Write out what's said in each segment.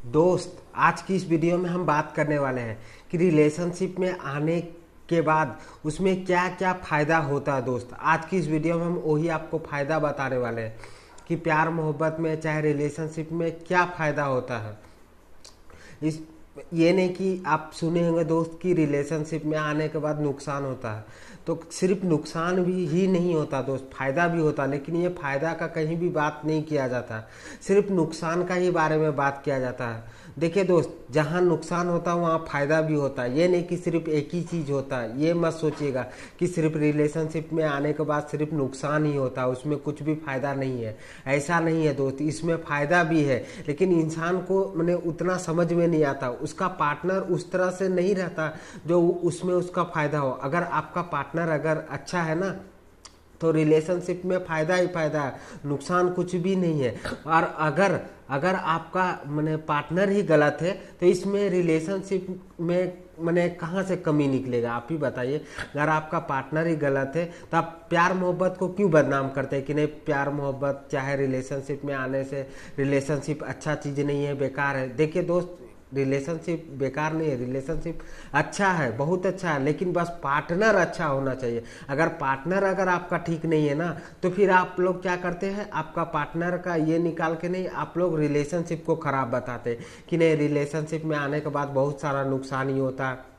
दोस्त, आज की इस वीडियो में हम बात करने वाले हैं कि रिलेशनशिप में आने के बाद उसमें क्या क्या फ़ायदा होता है। दोस्त, आज की इस वीडियो में हम वही आपको फ़ायदा बताने वाले हैं कि प्यार मोहब्बत में चाहे रिलेशनशिप में क्या फ़ायदा होता है। इस ये नहीं कि आप सुने होंगे दोस्त कि रिलेशनशिप में आने के बाद नुकसान होता है, तो सिर्फ नुकसान भी ही नहीं होता दोस्त, फायदा भी होता है। लेकिन ये फायदा का कहीं भी बात नहीं किया जाता, सिर्फ नुकसान का ही बारे में बात किया जाता है। देखिए दोस्त, जहाँ नुकसान होता है वहाँ फायदा भी होता है। ये नहीं कि सिर्फ एक ही चीज़ होता है। ये मत सोचिएगा कि सिर्फ रिलेशनशिप में आने के बाद सिर्फ नुकसान ही होता है, उसमें कुछ भी फायदा नहीं है। ऐसा नहीं है दोस्त, इसमें फायदा भी है, लेकिन इंसान को मैंने उतना समझ में नहीं आता। उसका पार्टनर उस तरह से नहीं रहता जो उसमें उसका फायदा हो। अगर आपका पार्टनर अगर अच्छा है ना, तो रिलेशनशिप में फायदा ही फायदा है, नुकसान कुछ भी नहीं है। और अगर अगर आपका मैंने पार्टनर ही गलत है तो इसमें रिलेशनशिप में मैंने कहाँ से कमी निकलेगा, आप ही बताइए। अगर आपका पार्टनर ही गलत है तो आप प्यार मोहब्बत को क्यों बदनाम करते हैं कि नहीं प्यार मोहब्बत चाहे रिलेशनशिप में आने से रिलेशनशिप अच्छा चीज़ नहीं है, बेकार है। देखिए दोस्त, रिलेशनशिप बेकार नहीं है, रिलेशनशिप अच्छा है, बहुत अच्छा है, लेकिन बस पार्टनर अच्छा होना चाहिए। अगर पार्टनर अगर आपका ठीक नहीं है ना, तो फिर आप लोग क्या करते हैं, आपका पार्टनर का ये निकाल के नहीं आप लोग रिलेशनशिप को खराब बताते हैं कि नहीं रिलेशनशिप में आने के बाद बहुत सारा नुकसान ही होता है।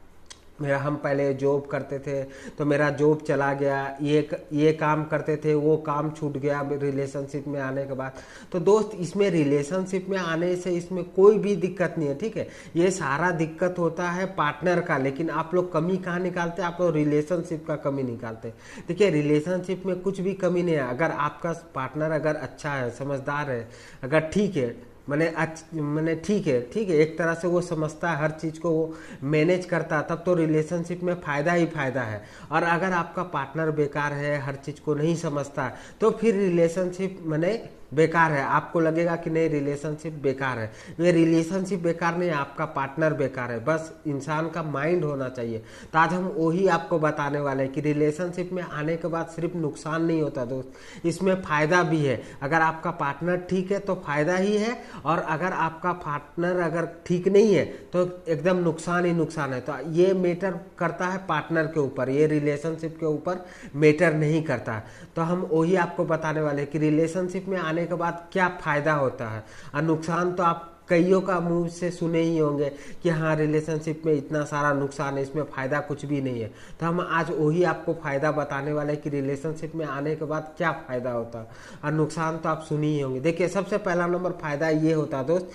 मेरा हम पहले जॉब करते थे तो मेरा जॉब चला गया, ये काम करते थे वो काम छूट गया रिलेशनशिप में आने के बाद। तो दोस्त, इसमें रिलेशनशिप में आने से इसमें कोई भी दिक्कत नहीं है, ठीक है। ये सारा दिक्कत होता है पार्टनर का, लेकिन आप लोग कमी कहाँ निकालते हैं, आप लोग रिलेशनशिप का कमी निकालते हैं। देखिए, रिलेशनशिप में कुछ भी कमी नहीं है। अगर आपका पार्टनर अगर अच्छा है, समझदार है, अगर ठीक है, मैंने ठीक है, एक तरह से वो समझता है, हर चीज़ को वो मैनेज करता है, तब तो रिलेशनशिप में फ़ायदा ही फ़ायदा है। और अगर आपका पार्टनर बेकार है, हर चीज़ को नहीं समझता, तो फिर रिलेशनशिप मैंने बेकार है। आपको लगेगा कि नहीं रिलेशनशिप बेकार है, ये रिलेशनशिप बेकार नहीं है, आपका पार्टनर बेकार है। बस इंसान का माइंड होना चाहिए। तो आज हम वही आपको बताने वाले हैं कि रिलेशनशिप में आने के बाद सिर्फ नुकसान नहीं होता दोस्त, इसमें फ़ायदा भी है। अगर आपका पार्टनर ठीक है तो फ़ायदा ही है, और अगर आपका पार्टनर अगर ठीक नहीं है तो एकदम नुकसान ही नुकसान है। तो ये मैटर करता है पार्टनर के ऊपर, ये रिलेशनशिप के ऊपर मैटर नहीं करता। तो हम वही आपको बताने वाले हैं कि रिलेशनशिप में आने के बाद क्या फ़ायदा होता है, और नुकसान तो आप कईयों का मुंह से सुने ही होंगे कि हाँ रिलेशनशिप में इतना सारा नुकसान है, इसमें फ़ायदा कुछ भी नहीं है। तो हम आज वही आपको फ़ायदा बताने वाले हैं कि रिलेशनशिप में आने के बाद क्या फ़ायदा होता है, और नुकसान तो आप सुनी ही होंगे। देखिए, सबसे पहला नंबर फ़ायदा ये होता है दोस्त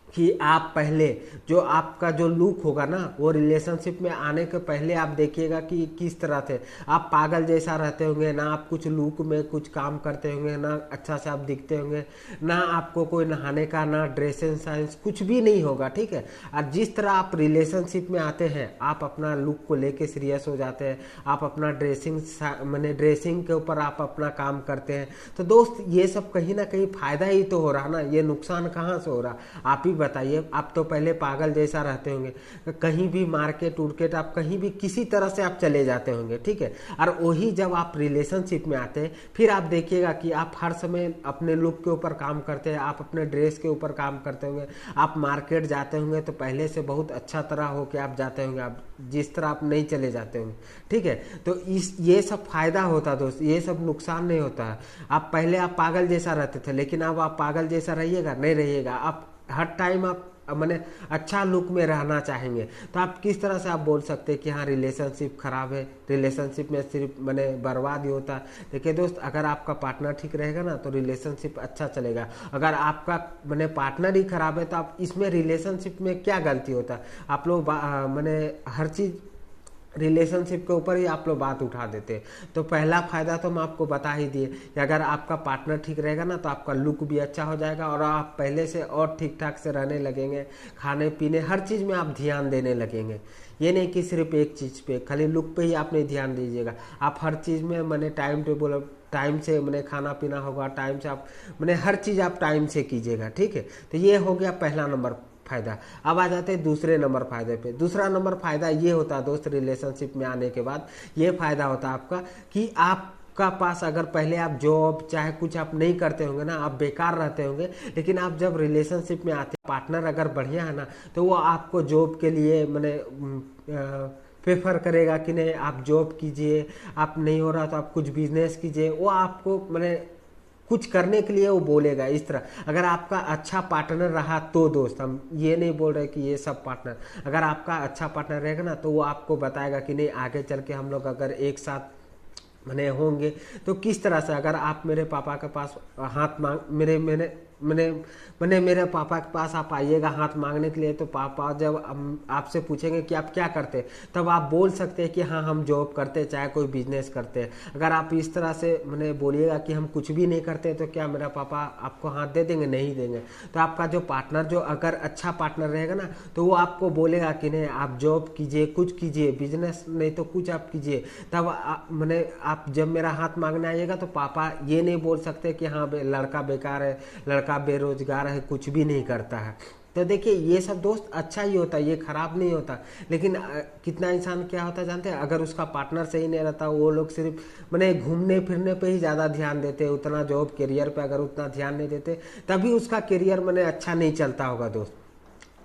कि आप पहले जो आपका जो लुक होगा ना, वो रिलेशनशिप में आने के पहले आप देखिएगा कि किस तरह थे। आप पागल जैसा रहते होंगे ना, आप कुछ लुक में कुछ काम करते होंगे ना, अच्छा से आप दिखते होंगे ना, आपको कोई नहाने का ना ड्रेसिंग सेंस कुछ भी नहीं होगा, ठीक है। और जिस तरह आप रिलेशनशिप में आते हैं, आप अपना लुक को लेके सीरियस हो जाते हैं, आप अपना ड्रेसिंग के ऊपर आप अपना काम करते हैं। तो दोस्त, ये सब कहीं ना कहीं फायदा ही तो हो रहा ना, ये नुकसान कहाँ से हो रहा, आप ही बताइए। आप तो पहले पागल जैसा रहते होंगे, कहीं भी मार्केट उर्केट आप कहीं भी किसी तरह से आप चले जाते होंगे, ठीक है। और वही जब आप रिलेशनशिप में आते हैं, फिर आप देखिएगा कि आप हर समय अपने लुक के ऊपर काम करते हैं, आप अपने ड्रेस के ऊपर काम करते होंगे, आप मार्केट जाते होंगे तो पहले से बहुत अच्छा तरह होके आप जाते होंगे, आप जिस तरह आप नहीं चले जाते होंगे, ठीक है। तो ये सब फायदा होता दोस्त, ये सब नुकसान नहीं होता है। आप पहले आप पागल जैसा रहते थे, लेकिन अब आप पागल जैसा रहिएगा नहीं रहिएगा, आप हर टाइम आप मैंने अच्छा लुक में रहना चाहेंगे। तो आप किस तरह से आप बोल सकते हैं कि हाँ रिलेशनशिप खराब है, रिलेशनशिप में सिर्फ मैंने बर्बाद ही होता है। देखिए दोस्त, अगर आपका पार्टनर ठीक रहेगा ना तो रिलेशनशिप अच्छा चलेगा। अगर आपका मैंने पार्टनर ही खराब है तो आप इसमें रिलेशनशिप में क्या गलती होता है, आप लोग मैंने हर चीज़ रिलेशनशिप के ऊपर ही आप लोग बात उठा देते हैं। तो पहला फायदा तो हम आपको बता ही दिए कि अगर आपका पार्टनर ठीक रहेगा ना तो आपका लुक भी अच्छा हो जाएगा, और आप पहले से और ठीक ठाक से रहने लगेंगे, खाने पीने हर चीज़ में आप ध्यान देने लगेंगे। ये नहीं कि सिर्फ एक चीज़ पे, खाली लुक पे ही आप नहीं ध्यान दीजिएगा, आप हर चीज़ में मैंने टाइम टेबल, टाइम से मैंने खाना पीना होगा, टाइम से आप मैंने हर चीज़ आप टाइम से कीजिएगा, ठीक है। तो ये हो गया पहला नंबर फायदा। अब आ जाते हैं दूसरे नंबर फायदे पे। दूसरा नंबर फायदा ये होता है दोस्त, रिलेशनशिप में आने के बाद ये फायदा होता है आपका कि आप आपका पास अगर पहले आप जॉब चाहे कुछ आप नहीं करते होंगे ना, आप बेकार रहते होंगे, लेकिन आप जब रिलेशनशिप में आते हैं, पार्टनर अगर बढ़िया है ना, तो वो आपको जॉब के लिए मैंने प्रेफर करेगा कि नहीं आप जॉब कीजिए, आप नहीं हो रहा तो आप कुछ बिजनेस कीजिए, वो आपको मैंने कुछ करने के लिए वो बोलेगा इस तरह। अगर आपका अच्छा पार्टनर रहा तो दोस्त, हम ये नहीं बोल रहे कि ये सब पार्टनर, अगर आपका अच्छा पार्टनर रहेगा ना तो वो आपको बताएगा कि नहीं आगे चल के हम लोग अगर एक साथ मैंने होंगे तो किस तरह से। अगर आप मेरे पापा के पास हाथ मांग मेरे मैंने मैंने मैंने मेरे पापा के पास आप आइएगा हाथ मांगने के लिए, तो पापा जब आपसे पूछेंगे कि आप क्या करते हैं, तब आप बोल सकते हैं कि हाँ हम जॉब करते हैं चाहे कोई बिजनेस करते हैं। अगर आप इस तरह से मैंने बोलिएगा कि हम कुछ भी नहीं करते, तो क्या मेरा पापा आपको हाथ दे देंगे? नहीं देंगे। तो आपका जो पार्टनर जो अगर अच्छा पार्टनर रहेगा ना, तो वो आपको बोलेगा कि नहीं आप जॉब कीजिए, कुछ कीजिए, बिजनेस नहीं तो कुछ आप कीजिए। तब मैंने आप जब मेरा हाथ मांगने आइएगा तो पापा ये नहीं बोल सकते कि हाँ लड़का बेकार है, लड़का बेरोजगार है, कुछ भी नहीं करता है। तो देखिए ये सब दोस्त अच्छा ही होता है, ये खराब नहीं होता। लेकिन कितना इंसान क्या होता है जानते हैं, अगर उसका पार्टनर सही नहीं रहता, वो लोग सिर्फ मैंने घूमने फिरने पे ही ज़्यादा ध्यान देते हैं, उतना जॉब करियर पे अगर उतना ध्यान नहीं देते, तभी उसका करियर मैंने अच्छा नहीं चलता होगा दोस्त।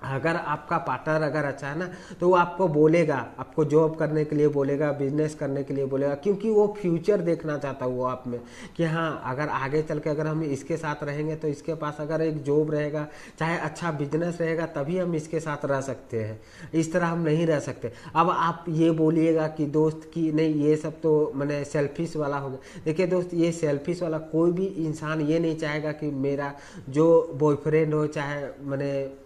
अगर आपका पार्टनर अगर अच्छा है ना, तो वो आपको बोलेगा, आपको जॉब करने के लिए बोलेगा, बिजनेस करने के लिए बोलेगा, क्योंकि वो फ्यूचर देखना चाहता है वो आप में कि हाँ अगर आगे चल के अगर हम इसके साथ रहेंगे तो इसके पास अगर एक जॉब रहेगा चाहे अच्छा बिजनेस रहेगा, तभी हम इसके साथ रह सकते हैं, इस तरह हम नहीं रह सकते। अब आप ये बोलिएगा कि दोस्त की नहीं ये सब तो मैंने सेल्फिश वाला हो गया। देखिए दोस्त, ये सेल्फिश वाला कोई भी इंसान ये नहीं चाहेगा कि मेरा जो बॉयफ्रेंड हो चाहे मैंने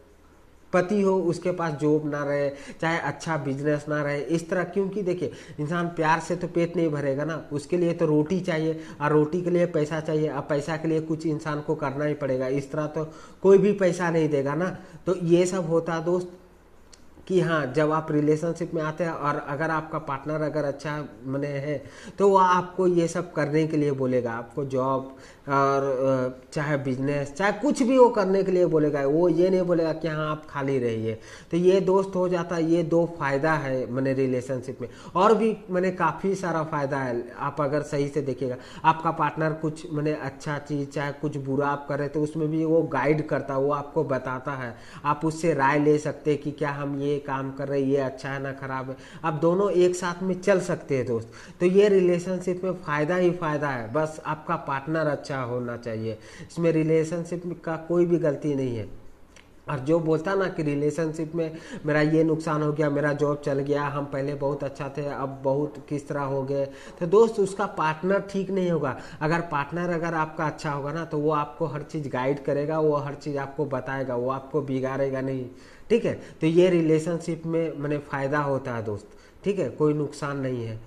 पति हो उसके पास जॉब ना रहे, चाहे अच्छा बिजनेस ना रहे, इस तरह। क्योंकि देखिए इंसान प्यार से तो पेट नहीं भरेगा ना, उसके लिए तो रोटी चाहिए, और रोटी के लिए पैसा चाहिए, और पैसा के लिए कुछ इंसान को करना ही पड़ेगा, इस तरह तो कोई भी पैसा नहीं देगा ना। तो ये सब होता है दोस्त कि हाँ जब आप रिलेशनशिप में आते हैं और अगर आपका पार्टनर अगर अच्छा मने है, तो वह आपको ये सब करने के लिए बोलेगा, आपको जॉब और चाहे बिजनेस चाहे कुछ भी वो करने के लिए बोलेगा, वो ये नहीं बोलेगा कि हाँ आप खाली रहिए। तो ये दोस्त हो जाता है, ये दो फायदा है मैंने रिलेशनशिप में। और भी मैंने काफ़ी सारा फायदा है, आप अगर सही से देखिएगा, आपका पार्टनर कुछ मैंने अच्छा चीज़ चाहे कुछ बुरा आप करें तो उसमें भी वो गाइड करता है, वो आपको बताता है, आप उससे राय ले सकते हैं कि क्या हम ये काम कर रहे हैं ये अच्छा है ना खराब है, आप दोनों एक साथ में चल सकते हैं दोस्त। तो ये रिलेशनशिप में फ़ायदा ही फ़ायदा है, बस आपका पार्टनर अच्छा होना चाहिए, इसमें रिलेशनशिप का कोई भी गलती नहीं है। और जो बोलता ना कि रिलेशनशिप में मेरा ये नुकसान हो गया, मेरा जॉब चल गया, हम पहले बहुत अच्छा थे अब बहुत किस तरह हो गए, तो दोस्त उसका पार्टनर ठीक नहीं होगा। अगर पार्टनर अगर आपका अच्छा होगा ना, तो वो आपको हर चीज़ गाइड करेगा, वो हर चीज़ आपको बताएगा, वो आपको बिगाड़ेगा नहीं, ठीक है। तो ये रिलेशनशिप में मैंने फ़ायदा होता है दोस्त, ठीक है, कोई नुकसान नहीं है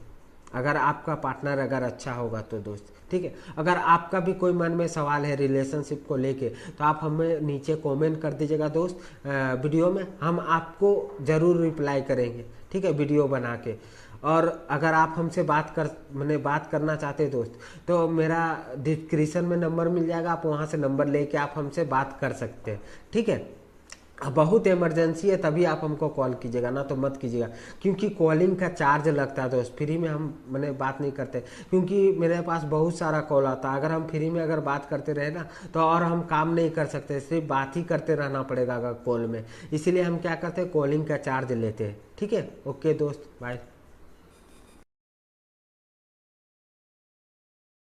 अगर आपका पार्टनर अगर अच्छा होगा तो दोस्त, ठीक है। अगर आपका भी कोई मन में सवाल है रिलेशनशिप को लेके, तो आप हमें नीचे कमेंट कर दीजिएगा दोस्त, वीडियो में हम आपको ज़रूर रिप्लाई करेंगे, ठीक है, वीडियो बना के। और अगर आप हमसे बात करना चाहते हैं दोस्त, तो मेरा डिस्क्रिप्शन में नंबर मिल जाएगा, आप वहाँ से नंबर लेके आप हमसे बात कर सकते हैं, ठीक है। बहुत इमरजेंसी है तभी आप हमको कॉल कीजिएगा, ना तो मत कीजिएगा, क्योंकि कॉलिंग का चार्ज लगता है दोस्त, फ्री में हम मैंने बात नहीं करते, क्योंकि मेरे पास बहुत सारा कॉल आता है। अगर हम फ्री में अगर बात करते रहे ना, तो और हम काम नहीं कर सकते, सिर्फ बात ही करते रहना पड़ेगा अगर कॉल में, इसीलिए हम क्या करते हैं कॉलिंग का चार्ज लेते हैं, ठीक है। ओके दोस्त, बाय।